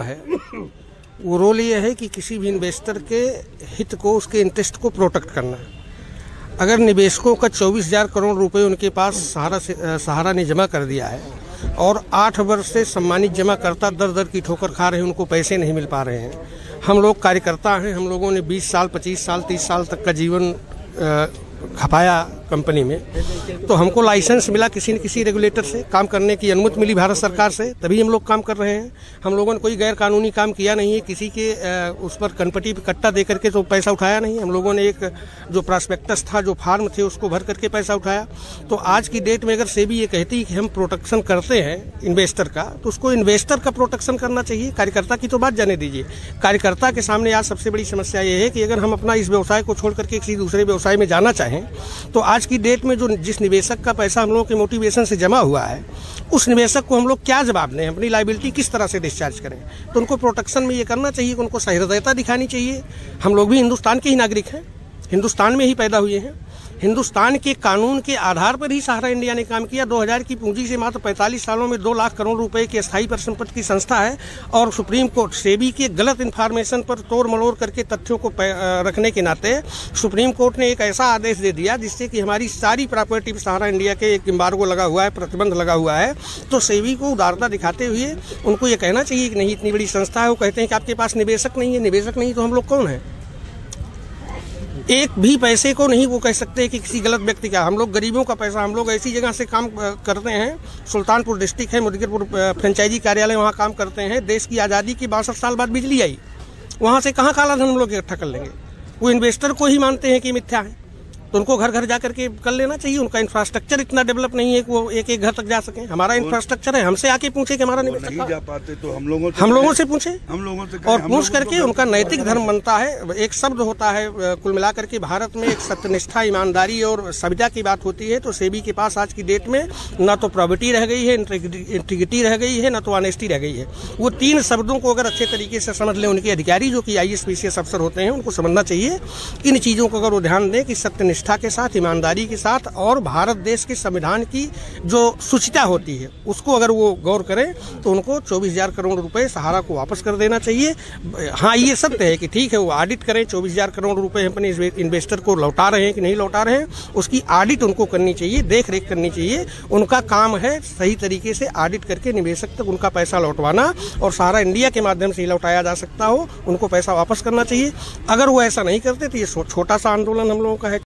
है वो रोल ये है कि किसी भी इन्वेस्टर के हित को, उसके इंटरेस्ट को प्रोटेक्ट करना। अगर निवेशकों का 24,000 करोड़ रुपए उनके पास सहारा ने जमा कर दिया है और 8 वर्ष से सम्मानित जमा करता दर दर की ठोकर खा रहे हैं, उनको पैसे नहीं मिल पा रहे हैं। हम लोग कार्यकर्ता हैं, हम लोगों ने 20 साल 25 साल 30 साल तक का जीवन खपाया कंपनी में, तो हमको लाइसेंस मिला किसी न किसी रेगुलेटर से, काम करने की अनुमति मिली भारत सरकार से, तभी हम लोग काम कर रहे हैं। हम लोगों ने कोई गैर कानूनी काम किया नहीं है, किसी के उस पर कनपटी पे कट्टा दे करके तो पैसा उठाया नहीं। हम लोगों ने एक जो प्रॉस्पेक्टस था, जो फार्म थे, उसको भर करके पैसा उठाया। तो आज की डेट में अगर सेबी ये कहती है कि हम प्रोटेक्शन करते हैं इन्वेस्टर का, तो उसको इन्वेस्टर का प्रोटेक्शन करना चाहिए, कार्यकर्ता की तो बात जाने दीजिए। कार्यकर्ता के सामने आज सबसे बड़ी समस्या ये है कि अगर हम अपना इस व्यवसाय को छोड़ करके किसी दूसरे व्यवसाय में जाना चाहें, तो आज की डेट में जो जिस निवेशक का पैसा हम लोगों के मोटिवेशन से जमा हुआ है, उस निवेशक को हम लोग क्या जवाब दें, अपनी लायबिलिटी किस तरह से डिस्चार्ज करें। तो उनको प्रोटेक्शन में ये करना चाहिए कि उनको सहृदयता दिखानी चाहिए। हम लोग भी हिंदुस्तान के ही नागरिक हैं, हिंदुस्तान में ही पैदा हुए हैं, हिंदुस्तान के कानून के आधार पर ही सहारा इंडिया ने काम किया। 2000 की पूंजी से मात्र 45 सालों में 2 लाख करोड़ रुपए की अस्थायी परिसंपत्ति की संस्था है और सुप्रीम कोर्ट सेबी के गलत इन्फॉर्मेशन पर तोड़ मरोड़ करके तथ्यों को रखने के नाते सुप्रीम कोर्ट ने एक ऐसा आदेश दे दिया जिससे कि हमारी सारी प्रॉपर्टी पर सहारा इंडिया के एक एम्बार्गो लगा हुआ है, प्रतिबंध लगा हुआ है। तो सेबी को उदारता दिखाते हुए उनको ये कहना चाहिए कि नहीं, इतनी बड़ी संस्था है, वो कहते हैं कि आपके पास निवेशक नहीं है। निवेशक नहीं तो हम लोग कौन है? एक भी पैसे को नहीं वो कह सकते कि किसी गलत व्यक्ति का। हम लोग गरीबों का पैसा, हम लोग ऐसी जगह से काम करते हैं, सुल्तानपुर डिस्ट्रिक्ट है, मुदगिरपुर फ्रेंचाइजी कार्यालय, वहाँ काम करते हैं। देश की आज़ादी के 62 साल बाद बिजली आई, वहाँ से कहाँ काला धन हम लोग इकट्ठा कर लेंगे? वो इन्वेस्टर को ही मानते हैं कि मिथ्या है, तो उनको घर घर जा करके कर लेना चाहिए। उनका इंफ्रास्ट्रक्चर इतना डेवलप नहीं है कि वो एक एक घर तक जा सकें। हमारा इंफ्रास्ट्रक्चर है, हमसे आके पूछे कि हमारा निवेशक नहीं जा पाते तो हम लोगों से पूछे, और पूछ करके उनका नैतिक धर्म बनता है। एक शब्द होता है कुल मिलाकर के भारत में, एक सत्यनिष्ठा, ईमानदारी और सभ्यता की बात होती है। तो सेबी के पास आज की डेट में ना तो प्रॉबिटी रह गई है, इंटीग्रिटी रह गई है, ना तो ऑनेस्टी रह गई है। वो 3 शब्दों को अगर अच्छे तरीके से समझ लें उनके अधिकारी जो कि IAS PCS अफसर होते हैं, उनको समझना चाहिए। इन चीज़ों को अगर वो ध्यान दें कि सत्यनिष्ठा के साथ, ईमानदारी के साथ और भारत देश के संविधान की जो शुचिता होती है उसको अगर वो गौर करें, तो उनको 24,000 करोड़ रुपए सहारा को वापस कर देना चाहिए। हाँ, ये सत्य है कि ठीक है, वो ऑडिट करें, 24,000 करोड़ रुपए अपने इन्वेस्टर को लौटा रहे हैं कि नहीं लौटा रहे हैं, उसकी ऑडिट उनको करनी चाहिए, देख रेख करनी चाहिए। उनका काम है सही तरीके से ऑडिट करके निवेशक तक उनका पैसा लौटवाना, और सहारा इंडिया के माध्यम से ही लौटाया जा सकता हो, उनको पैसा वापस करना चाहिए। अगर वो ऐसा नहीं करते तो ये छोटा सा आंदोलन हम लोगों का है।